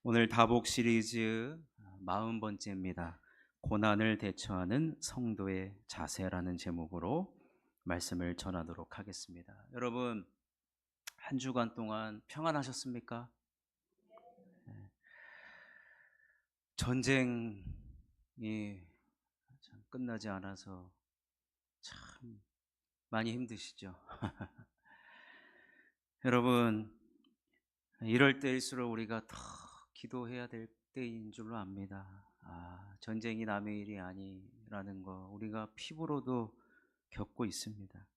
오늘 다복 시리즈 40번째입니다. 고난을 대처하는 성도의 자세라는 제목으로 말씀을 전하도록 하겠습니다. 여러분, 한 주간 동안 평안하셨습니까? 전쟁이 참 끝나지 않아서 참 많이 힘드시죠? 여러분, 이럴 때일수록 우리가 더 기도해야 될 때인 줄로 압니다. 전쟁이 남의 일이 아니라는 거 우리가 피부로도 겪고 있습니다.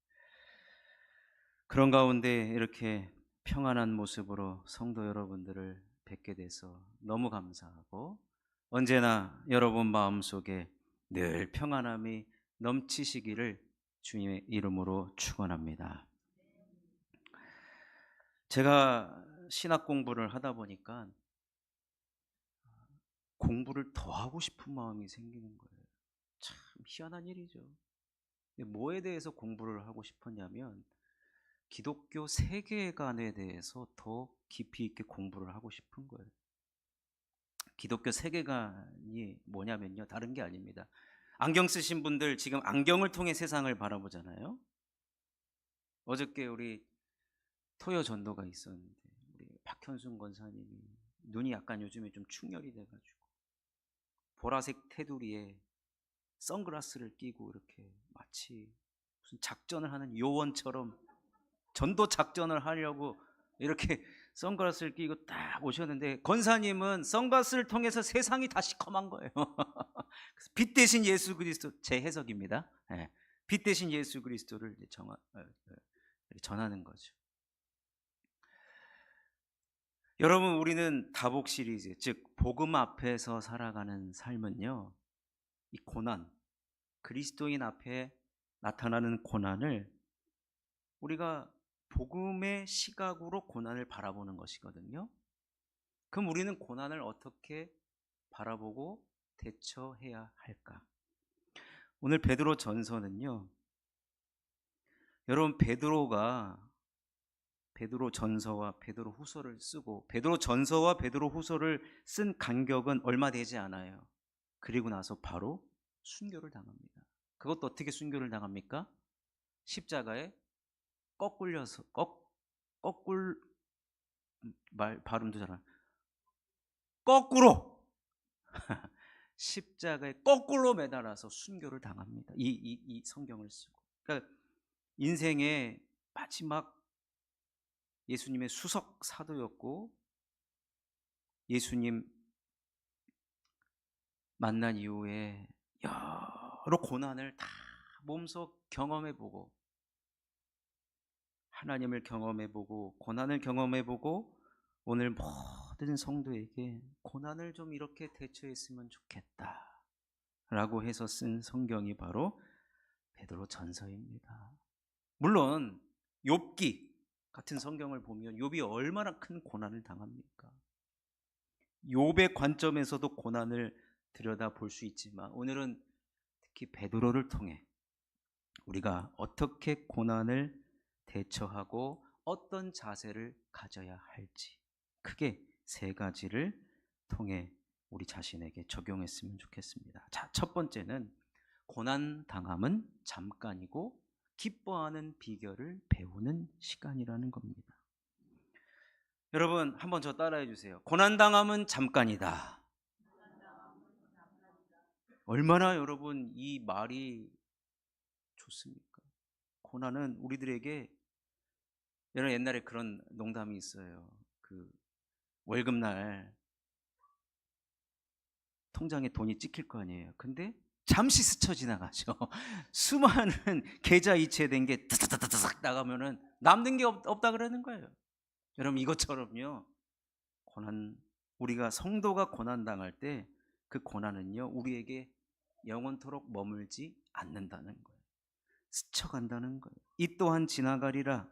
그런 가운데 이렇게 평안한 모습으로 성도 여러분들을 뵙게 돼서 너무 감사하고, 언제나 여러분 마음속에 늘 평안함이 넘치시기를 주님의 이름으로 축원합니다. 제가 신학 공부를 하다 보니까 공부를 더 하고 싶은 마음이 생기는 거예요. 참 희한한 일이죠. 뭐에 대해서 공부를 하고 싶었냐면 기독교 세계관에 대해서 더 깊이 있게 공부를 하고 싶은 거예요. 기독교 세계관이 뭐냐면요, 다른 게 아닙니다. 안경 쓰신 분들 지금 안경을 통해 세상을 바라보잖아요. 어저께 우리 토요 전도가 있었는데 우리 박현순 권사님이 눈이 약간 요즘에 좀 충혈이 돼가지고 보라색 테두리에 선글라스를 끼고 이렇게 마치 무슨 작전을 하는 요원처럼 전도 작전을 하려고 이렇게 선글라스를 끼고 딱 오셨는데, 권사님은 선글라스를 통해서 세상이 다 시커먼 거예요. 빛 대신 예수 그리스도, 제 해석입니다. 예, 빛 대신 예수 그리스도를 전하는 거죠. 여러분, 우리는 다복 시리즈, 즉 복음 앞에서 살아가는 삶은요, 이 고난, 그리스도인 앞에 나타나는 고난을 우리가 복음의 시각으로 고난을 바라보는 것이거든요. 그럼 우리는 고난을 어떻게 바라보고 대처해야 할까? 오늘 베드로 전서는요, 여러분, 베드로 전서와 베드로 후서를 쓰고, 베드로 전서와 베드로 후서를 쓴 간격은 얼마 되지 않아요. 그리고 나서 바로 순교를 당합니다. 그것도 어떻게 순교를 당합니까? 십자가에 거꾸려서 거꾸로, 말 발음도 잘 안, 거꾸로 십자가에 거꾸로 매달아서 순교를 당합니다. 이 성경을 쓰고. 그러니까 인생의 마지막 예수님의 수석 사도였고, 예수님 만난 이후에 여러 고난을 다 몸소 경험해보고, 하나님을 경험해보고 고난을 경험해보고, 오늘 모든 성도에게 고난을 좀 이렇게 대처했으면 좋겠다 라고 해서 쓴 성경이 바로 베드로 전서입니다. 물론 욥기 같은 성경을 보면 욥이 얼마나 큰 고난을 당합니까? 욥의 관점에서도 고난을 들여다볼 수 있지만, 오늘은 특히 베드로를 통해 우리가 어떻게 고난을 대처하고 어떤 자세를 가져야 할지, 크게 세 가지를 통해 우리 자신에게 적용했으면 좋겠습니다. 자, 첫 번째는 고난 당함은 잠깐이고 기뻐하는 비결을 배우는 시간이라는 겁니다. 여러분, 한번 저 따라해 주세요. 고난 당함은 잠깐이다. 얼마나 여러분 이 말이 좋습니까? 고난은 우리들에게, 여러분 옛날에 그런 농담이 있어요. 그 월급날 통장에 돈이 찍힐 거 아니에요. 근데 잠시 스쳐 지나가죠. 수많은 계좌 이체된 게 따닥따닥 나가면은 남는 게 없다 그러는 거예요. 여러분, 이것처럼요, 고난, 우리가 성도가 고난 당할 때 그 고난은요, 우리에게 영원토록 머물지 않는다는 거예요. 스쳐간다는 거예요. 이 또한 지나가리라.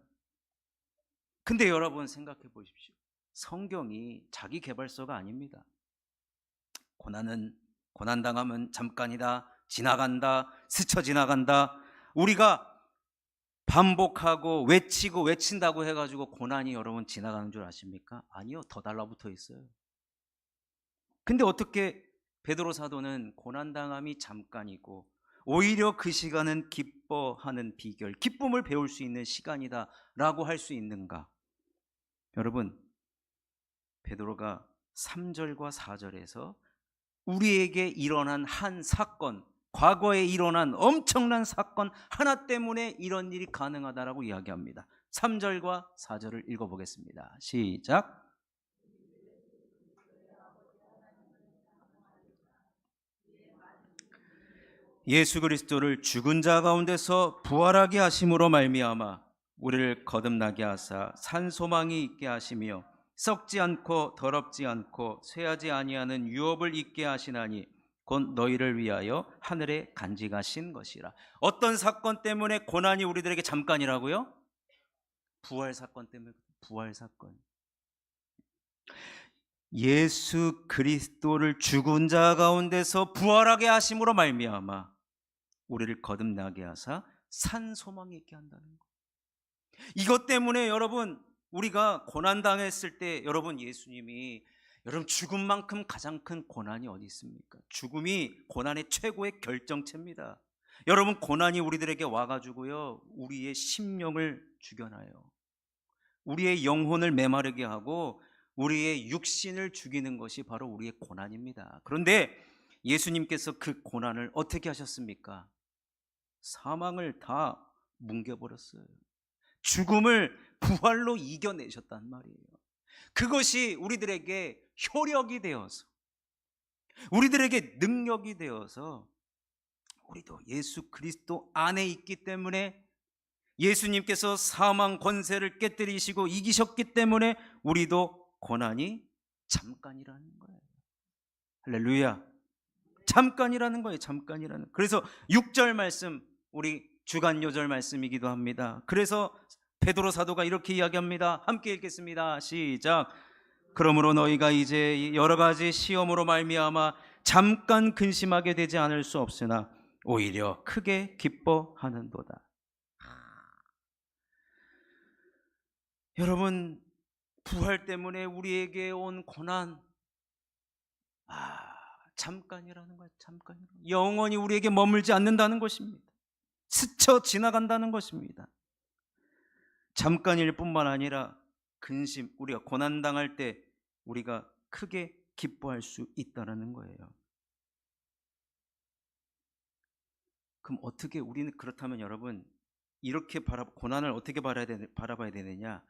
근데 여러분 생각해 보십시오. 성경이 자기 개발서가 아닙니다. 고난 당하면 잠깐이다, 지나간다, 스쳐 지나간다. 우리가 반복하고 외치고 외친다고 해가지고 고난이 여러분 지나가는 줄 아십니까? 아니요, 더 달라붙어 있어요. 근데 어떻게 베드로 사도는 고난당함이 잠깐이고 오히려 그 시간은 기뻐하는 비결, 기쁨을 배울 수 있는 시간이다 라고 할 수 있는가? 여러분, 베드로가 3절과 4절에서 우리에게 일어난 한 사건, 과거에 일어난 엄청난 사건 하나 때문에 이런 일이 가능하다라고 이야기합니다. 3절과 4절을 읽어보겠습니다. 시작. 예수 그리스도를 죽은 자 가운데서 부활하게 하심으로 말미암아 우리를 거듭나게 하사 산 소망이 있게 하시며 썩지 않고 더럽지 않고 쇠하지 아니하는 유업을 있게 하시나니 곧 너희를 위하여 하늘에 간직하신 것이라. 어떤 사건 때문에 고난이 우리들에게 잠깐이라고요? 부활 사건 때문에. 부활 사건. 예수 그리스도를 죽은 자 가운데서 부활하게 하심으로 말미암아 우리를 거듭나게 하사 산 소망이 있게 한다는 거. 이것 때문에 여러분, 우리가 고난 당했을 때 여러분, 예수님이 여러분 죽음만큼 가장 큰 고난이 어디 있습니까? 죽음이 고난의 최고의 결정체입니다. 여러분, 고난이 우리들에게 와가지고요, 우리의 심령을 죽여놔요. 우리의 영혼을 메마르게 하고 우리의 육신을 죽이는 것이 바로 우리의 고난입니다. 그런데 예수님께서 그 고난을 어떻게 하셨습니까? 사망을 다 뭉개버렸어요. 죽음을 부활로 이겨내셨단 말이에요. 그것이 우리들에게 효력이 되어서, 우리들에게 능력이 되어서 우리도 예수 그리스도 안에 있기 때문에, 예수님께서 사망 권세를 깨뜨리시고 이기셨기 때문에 우리도 고난이 잠깐이라는 거예요. 할렐루야. 잠깐이라는 거예요. 잠깐이라는. 그래서 6절 말씀, 우리 주간 요절 말씀이기도 합니다. 그래서 베드로 사도가 이렇게 이야기합니다. 함께 읽겠습니다. 시작. 그러므로 너희가 이제 여러 가지 시험으로 말미암아 잠깐 근심하게 되지 않을 수 없으나 오히려 크게 기뻐하는도다. 여러분, 부활 때문에 우리에게 온 고난, 잠깐이라는 거예요. 잠깐이라는 거예요. 영원히 우리에게 머물지 않는다는 것입니다. 스쳐 지나간다는 것입니다. 잠깐일 뿐만 아니라 근심, 우리가 고난당할 때 우리가 크게 기뻐할 수 있다는 거예요. 그럼 어떻게 우리는, 그렇다면 여러분, 이렇게 고난을 어떻게 바라봐야 되느냐?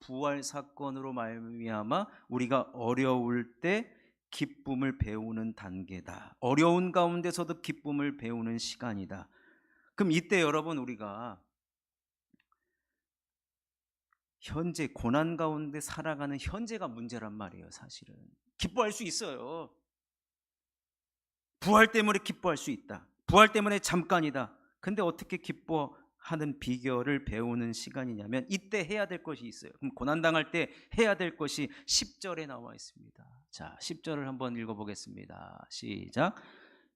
부활 사건으로 말미암아 우리가 어려울 때 기쁨을 배우는 단계다. 어려운 가운데서도 기쁨을 배우는 시간이다. 그럼 이때 여러분, 우리가 현재 고난 가운데 살아가는 현재가 문제란 말이에요. 사실은 기뻐할 수 있어요. 부활 때문에 기뻐할 수 있다. 부활 때문에 잠깐이다. 근데 어떻게 기뻐하는 비결을 배우는 시간이냐면 이때 해야 될 것이 있어요. 그럼 고난당할 때 해야 될 것이 10절에 나와 있습니다. 자, 10절을 한번 읽어보겠습니다. 시작.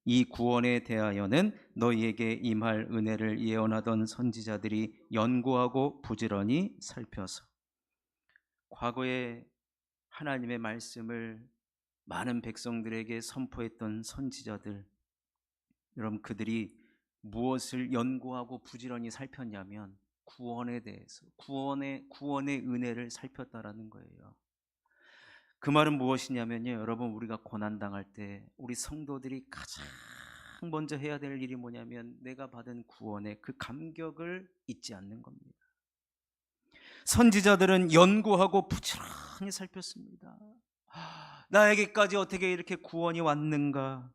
이 구원에 대하여는 너희에게 임할 은혜를 예언하던 선지자들이 연구하고 부지런히 살펴서, 과거에 하나님의 말씀을 많은 백성들에게 선포했던 선지자들, 여러분, 그들이 무엇을 연구하고 부지런히 살폈냐면 구원에 대해서, 구원의 은혜를 살폈다라는 거예요. 그 말은 무엇이냐면요, 여러분, 우리가 고난당할 때 우리 성도들이 가장 먼저 해야 될 일이 뭐냐면 내가 받은 구원의 그 감격을 잊지 않는 겁니다. 선지자들은 연구하고 부지런히 살폈습니다. 나에게까지 어떻게 이렇게 구원이 왔는가?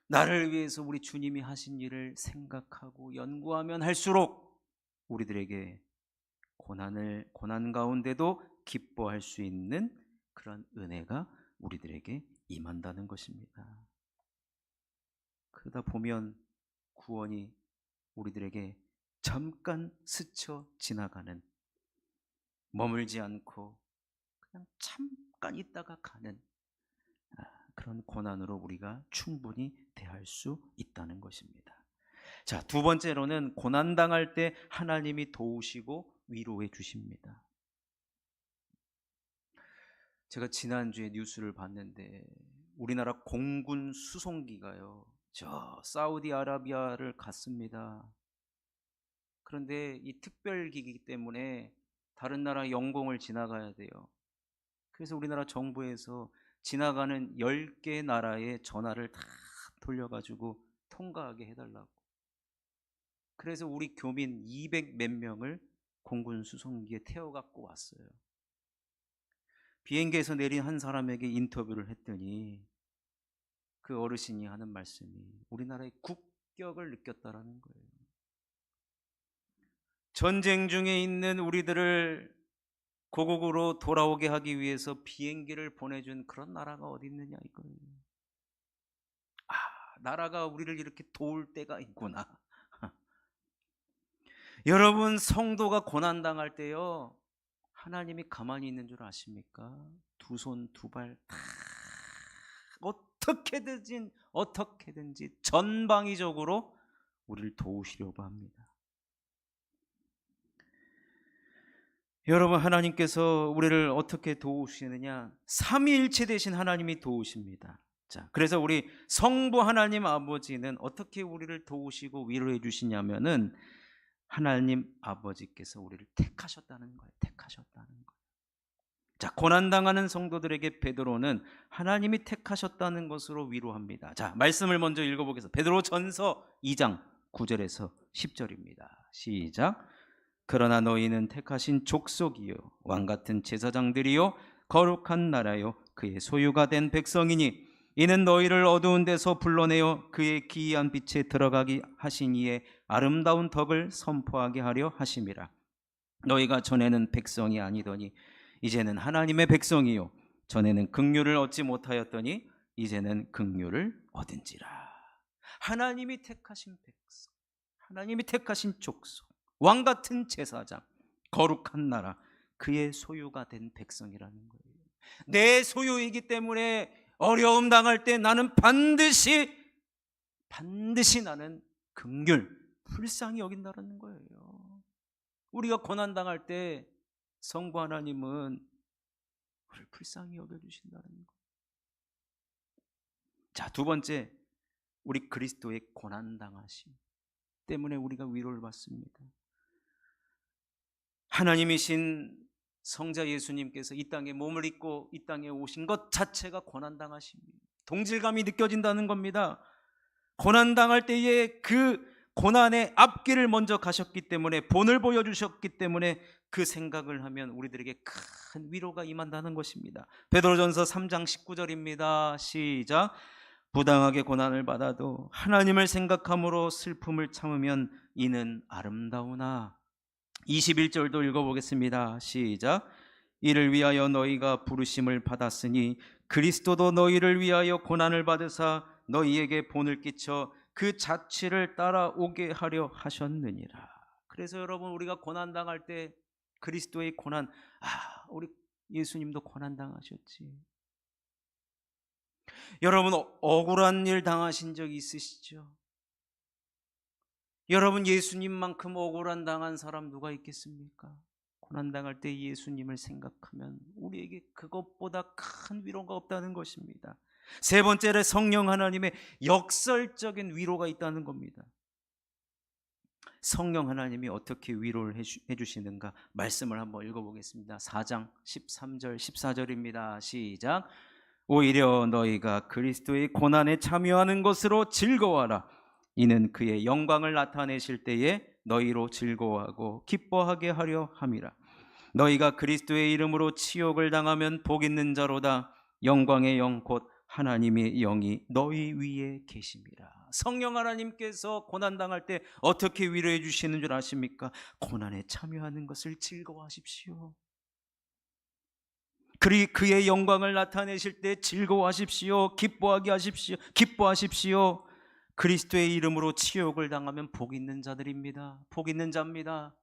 나를 위해서 우리 주님이 하신 일을 생각하고 연구하면 할수록 우리들에게 고난 가운데도 기뻐할 수 있는 그런 은혜가 우리들에게 임한다는 것입니다. 그러다 보면 구원이 우리들에게 잠깐 스쳐 지나가는, 머물지 않고 그냥 잠깐 있다가 가는 그런 고난으로 우리가 충분히 대할 수 있다는 것입니다. 자, 두 번째로는 고난당할 때 하나님이 도우시고 위로해 주십니다. 제가 지난주에 뉴스를 봤는데 우리나라 공군 수송기가요, 저 사우디아라비아를 갔습니다. 그런데 이 특별기기 때문에 다른 나라 영공을 지나가야 돼요. 그래서 우리나라 정부에서 지나가는 10개 나라의 전화를 다 돌려가지고 통과하게 해달라고. 그래서 우리 교민 200 몇 명을 공군 수송기에 태워갖고 왔어요. 비행기에서 내린 한 사람에게 인터뷰를 했더니 그 어르신이 하는 말씀이 우리나라의 국격을 느꼈다라는 거예요. 전쟁 중에 있는 우리들을 고국으로 돌아오게 하기 위해서 비행기를 보내준 그런 나라가 어디 있느냐 이거예요. 아, 나라가 우리를 이렇게 도울 때가 있구나. 여러분, 성도가 고난당할 때요, 하나님이 가만히 있는 줄 아십니까? 두 손 두 발 다 어떻게든지 전방위적으로 우리를 도우시려고 합니다. 여러분, 하나님께서 우리를 어떻게 도우시느냐? 삼위일체 되신 하나님이 도우십니다. 자, 그래서 우리 성부 하나님 아버지는 어떻게 우리를 도우시고 위로해 주시냐면은 하나님 아버지께서 우리를 택하셨다는 거예요. 택하셨다는 거예요. 자, 고난당하는 성도들에게 베드로는 하나님이 택하셨다는 것으로 위로합니다. 자, 말씀을 먼저 읽어보겠습니다. 베드로전서 2장 9절에서 10절입니다. 시작. 그러나 너희는 택하신 족속이요 왕같은 제사장들이요 거룩한 나라요 그의 소유가 된 백성이니 이는 너희를 어두운 데서 불러내어 그의 기이한 빛에 들어가게 하신 이의 아름다운 덕을 선포하게 하려 하심이라. 너희가 전에는 백성이 아니더니 이제는 하나님의 백성이요 전에는 긍휼을 얻지 못하였더니 이제는 긍휼을 얻은지라. 하나님이 택하신 백성, 하나님이 택하신 족속, 왕같은 제사장, 거룩한 나라, 그의 소유가 된 백성이라는 거예요. 내 소유이기 때문에 어려움 당할 때 나는 반드시 나는 긍휼, 불쌍히 여긴다는 거예요. 우리가 고난 당할 때 성부 하나님은 우리를 불쌍히 여겨주신다는 거예요. 자, 두 번째, 우리 그리스도의 고난 당하심 때문에 우리가 위로를 받습니다. 하나님이신 성자 예수님께서 이 땅에 몸을 입고 이 땅에 오신 것 자체가 고난당하십니다. 동질감이 느껴진다는 겁니다. 고난당할 때에 그 고난의 앞길을 먼저 가셨기 때문에, 본을 보여주셨기 때문에 그 생각을 하면 우리들에게 큰 위로가 임한다는 것입니다. 베드로전서 3장 19절입니다. 시작. 부당하게 고난을 받아도 하나님을 생각함으로 슬픔을 참으면 이는 아름다우나. 21절도 읽어보겠습니다. 시작. 이를 위하여 너희가 부르심을 받았으니 그리스도도 너희를 위하여 고난을 받으사 너희에게 본을 끼쳐 그 자취를 따라오게 하려 하셨느니라. 그래서 여러분, 우리가 고난당할 때 그리스도의 고난, 우리 예수님도 고난당하셨지. 여러분, 억울한 일 당하신 적 있으시죠? 여러분, 예수님만큼 억울한 당한 사람 누가 있겠습니까? 고난당할 때 예수님을 생각하면 우리에게 그것보다 큰 위로가 없다는 것입니다. 세 번째로 성령 하나님의 역설적인 위로가 있다는 겁니다. 성령 하나님이 어떻게 위로를 해주시는가 말씀을 한번 읽어보겠습니다. 4장 13절 14절입니다. 시작. 오히려 너희가 그리스도의 고난에 참여하는 것으로 즐거워하라. 이는 그의 영광을 나타내실 때에 너희로 즐거워하고 기뻐하게 하려 함이라. 너희가 그리스도의 이름으로 치욕을 당하면 복 있는 자로다. 영광의 영 곧 하나님의 영이 너희 위에 계심이라. 성령 하나님께서 고난당할 때 어떻게 위로해 주시는 줄 아십니까? 고난에 참여하는 것을 즐거워하십시오. 그의 영광을 나타내실 때 즐거워하십시오. 기뻐하십시오. 그리스도의 이름으로 치욕을 당하면 복 있는 자들입니다. 복 있는 자입니다.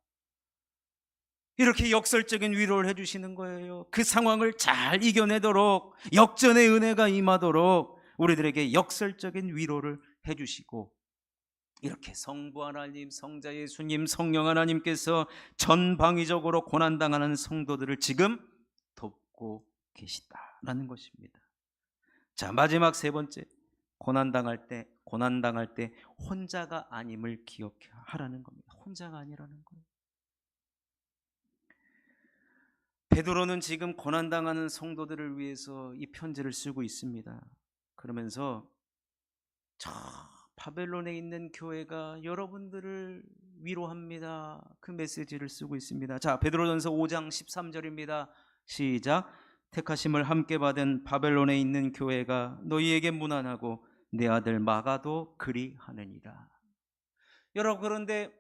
이렇게 역설적인 위로를 해주시는 거예요. 그 상황을 잘 이겨내도록, 역전의 은혜가 임하도록 우리들에게 역설적인 위로를 해주시고, 이렇게 성부 하나님, 성자 예수님, 성령 하나님께서 전방위적으로 고난당하는 성도들을 지금 돕고 계시다라는 것입니다. 자, 마지막 세 번째, 고난당할 때 혼자가 아님을 기억하라는 겁니다. 혼자가 아니라는 거예요. 베드로는 지금 고난당하는 성도들을 위해서 이 편지를 쓰고 있습니다. 그러면서 저 바벨론에 있는 교회가 여러분들을 위로합니다. 그 메시지를 쓰고 있습니다. 자, 베드로전서 5장 13절입니다. 시작. 택하심을 함께 받은 바벨론에 있는 교회가 너희에게 문안하고 내 아들 마가도 그리하느니라. 여러분, 그런데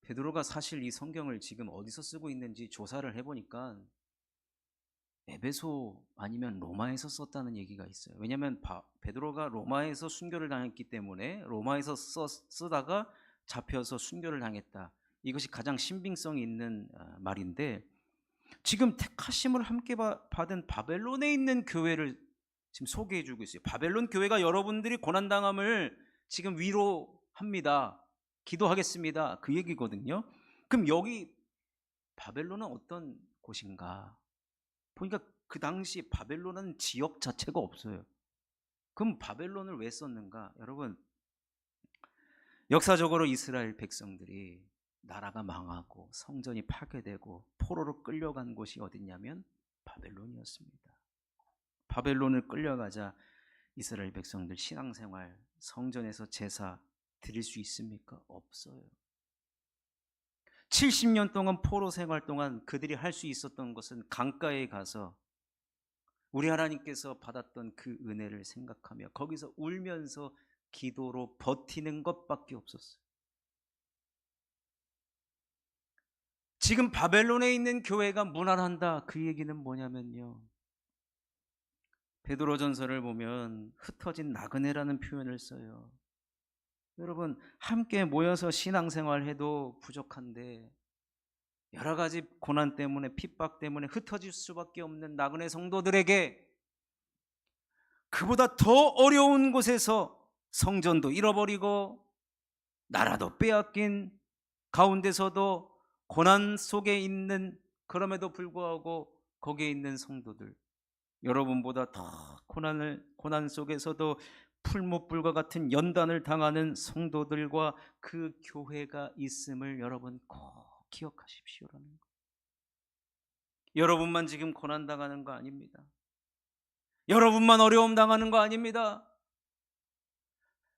베드로가 사실 이 성경을 지금 어디서 쓰고 있는지 조사를 해보니까 에베소 아니면 로마에서 썼다는 얘기가 있어요. 왜냐하면 베드로가 로마에서 순교를 당했기 때문에 로마에서 쓰다가 잡혀서 순교를 당했다. 이것이 가장 신빙성이 있는 말인데, 지금 택하심을 함께 받은 바벨론에 있는 교회를 지금 소개해 주고 있어요. 바벨론 교회가 여러분들이 고난당함을 지금 위로합니다. 기도하겠습니다. 그 얘기거든요. 그럼 여기 바벨론은 어떤 곳인가? 보니까 그 당시 바벨론은 지역 자체가 없어요. 그럼 바벨론을 왜 썼는가? 여러분, 역사적으로 이스라엘 백성들이 나라가 망하고 성전이 파괴되고 포로로 끌려간 곳이 어디냐면 바벨론이었습니다. 바벨론을 끌려가자 이스라엘 백성들 신앙생활, 성전에서 제사 드릴 수 있습니까? 없어요. 70년 동안 포로 생활 동안 그들이 할 수 있었던 것은 강가에 가서 우리 하나님께서 받았던 그 은혜를 생각하며 거기서 울면서 기도로 버티는 것밖에 없었어요. 지금 바벨론에 있는 교회가 문안한다. 그 얘기는 뭐냐면요, 베드로전서를 보면 흩어진 나그네라는 표현을 써요. 여러분, 함께 모여서 신앙생활해도 부족한데 여러 가지 고난 때문에, 핍박 때문에 흩어질 수밖에 없는 나그네 성도들에게 그보다 더 어려운 곳에서 성전도 잃어버리고 나라도 빼앗긴 가운데서도 고난 속에 있는, 그럼에도 불구하고 거기에 있는 성도들, 여러분보다 더 고난 속에서도 풀무불과 같은 연단을 당하는 성도들과 그 교회가 있음을 여러분 꼭 기억하십시오라는 거예요. 여러분만 지금 고난 당하는 거 아닙니다. 여러분만 어려움 당하는 거 아닙니다.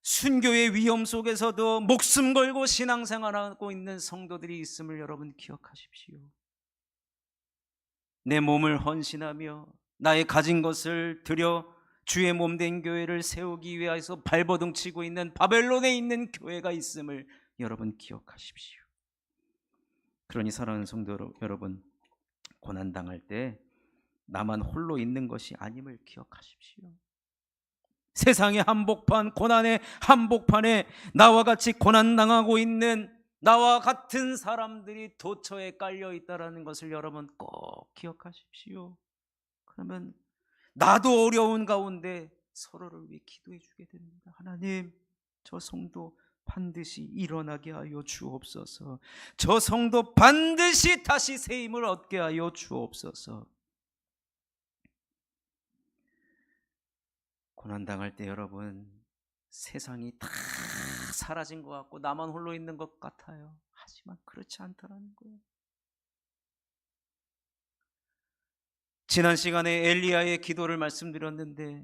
순교의 위험 속에서도 목숨 걸고 신앙생활하고 있는 성도들이 있음을 여러분 기억하십시오. 내 몸을 헌신하며 나의 가진 것을 들여 주의 몸된 교회를 세우기 위해서 발버둥 치고 있는 바벨론에 있는 교회가 있음을 여러분 기억하십시오. 그러니 사랑하는 성도 여러분, 고난당할 때 나만 홀로 있는 것이 아님을 기억하십시오. 세상의 한복판, 고난의 한복판에 나와 같이 고난당하고 있는 나와 같은 사람들이 도처에 깔려 있다는 것을 여러분 꼭 기억하십시오. 그러면 나도 어려운 가운데 서로를 위해 기도해 주게 됩니다. 하나님, 저 성도 반드시 일어나게 하여 주옵소서. 저 성도 반드시 다시 새 힘을 얻게 하여 주옵소서. 고난당할 때 여러분, 세상이 다 사라진 것 같고 나만 홀로 있는 것 같아요. 하지만 그렇지 않다라는 거예요. 지난 시간에 엘리야의 기도를 말씀드렸는데,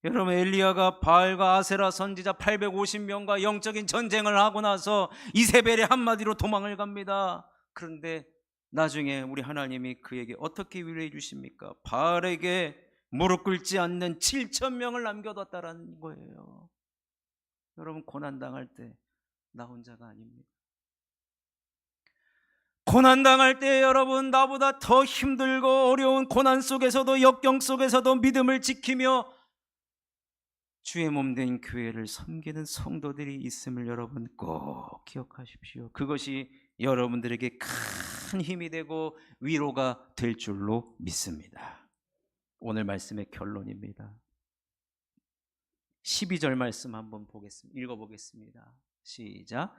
여러분, 엘리야가 바알과 아세라 선지자 850명과 영적인 전쟁을 하고 나서 이세벨의 한마디로 도망을 갑니다. 그런데 나중에 우리 하나님이 그에게 어떻게 위로해 주십니까? 바알에게 무릎 꿇지 않는 7,000명을 남겨뒀다라는 거예요. 여러분, 고난당할 때 나 혼자가 아닙니다. 고난당할 때 여러분, 나보다 더 힘들고 어려운 고난 속에서도, 역경 속에서도 믿음을 지키며 주의 몸된 교회를 섬기는 성도들이 있음을 여러분 꼭 기억하십시오. 그것이 여러분들에게 큰 힘이 되고 위로가 될 줄로 믿습니다. 오늘 말씀의 결론입니다. 12절 말씀 한번 읽어보겠습니다. 시작.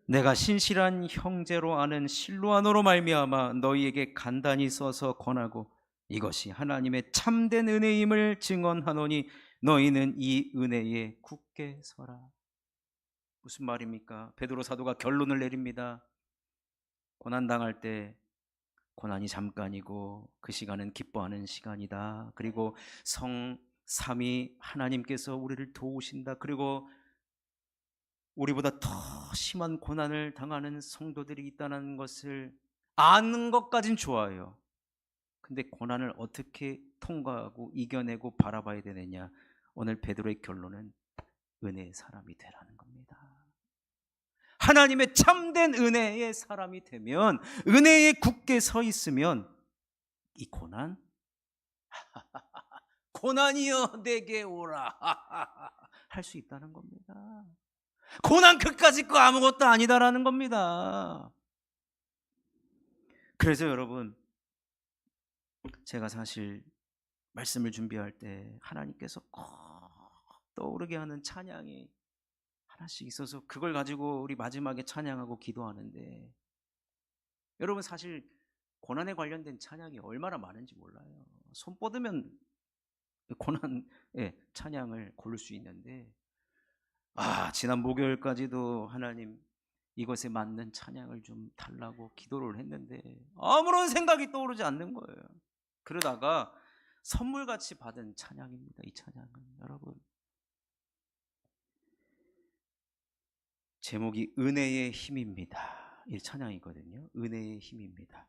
내가 신실한 형제로 아는 실로아노로 말미암아 너희에게 간단히 써서 권하고 이것이 하나님의 참된 은혜임을 증언하노니 너희는 이 은혜에 굳게 서라. 무슨 말입니까? 베드로 사도가 결론을 내립니다. 고난당할 때 고난이 잠깐이고 그 시간은 기뻐하는 시간이다. 그리고 성삼위 하나님께서 우리를 도우신다. 그리고 우리보다 더 심한 고난을 당하는 성도들이 있다는 것을 아는 것까진 좋아요. 근데 고난을 어떻게 통과하고 이겨내고 바라봐야 되느냐? 오늘 베드로의 결론은 은혜의 사람이 되라는 겁니다. 하나님의 참된 은혜의 사람이 되면, 은혜에 굳게 서 있으면 이 고난이여 내게 오라 할 수 있다는 겁니다. 고난 그까짓 거 아무것도 아니다라는 겁니다. 그래서 여러분, 제가 사실 말씀을 준비할 때 하나님께서 꼭 떠오르게 하는 찬양이 하나씩 있어서 그걸 가지고 우리 마지막에 찬양하고 기도하는데, 여러분 사실 고난에 관련된 찬양이 얼마나 많은지 몰라요. 손 뻗으면 고난의 찬양을 고를 수 있는데, 지난 목요일까지도 하나님 이것에 맞는 찬양을 좀 달라고 기도를 했는데 아무런 생각이 떠오르지 않는 거예요. 그러다가 선물같이 받은 찬양입니다. 이 찬양은 여러분, 제목이 은혜의 힘입니다. 이 찬양이거든요. 은혜의 힘입니다.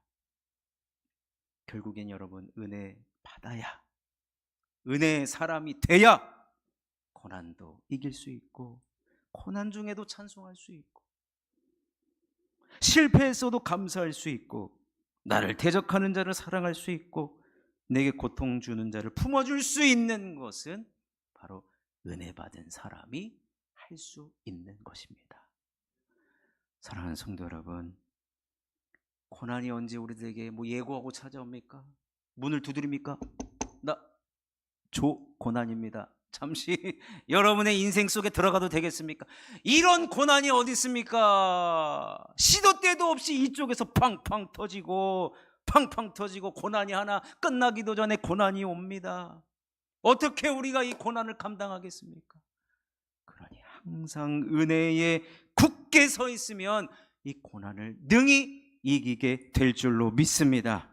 결국엔 여러분, 은혜 받아야, 은혜의 사람이 돼야 고난도 이길 수 있고, 고난 중에도 찬송할 수 있고, 실패했어도 감사할 수 있고, 나를 대적하는 자를 사랑할 수 있고, 내게 고통 주는 자를 품어줄 수 있는 것은 바로 은혜 받은 사람이 할 수 있는 것입니다. 사랑하는 성도 여러분, 고난이 언제 우리들에게 예고하고 찾아옵니까? 문을 두드립니까? 고난입니다. 잠시 여러분의 인생 속에 들어가도 되겠습니까? 이런 고난이 어디 있습니까? 시도 때도 없이 이쪽에서 팡팡 터지고 고난이 하나 끝나기도 전에 고난이 옵니다. 어떻게 우리가 이 고난을 감당하겠습니까? 그러니 항상 은혜에 굳게 서 있으면 이 고난을 능히 이기게 될 줄로 믿습니다.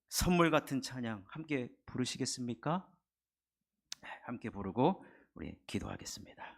선물 같은 찬양 함께 부르시겠습니까? 함께 부르고 우리 기도하겠습니다.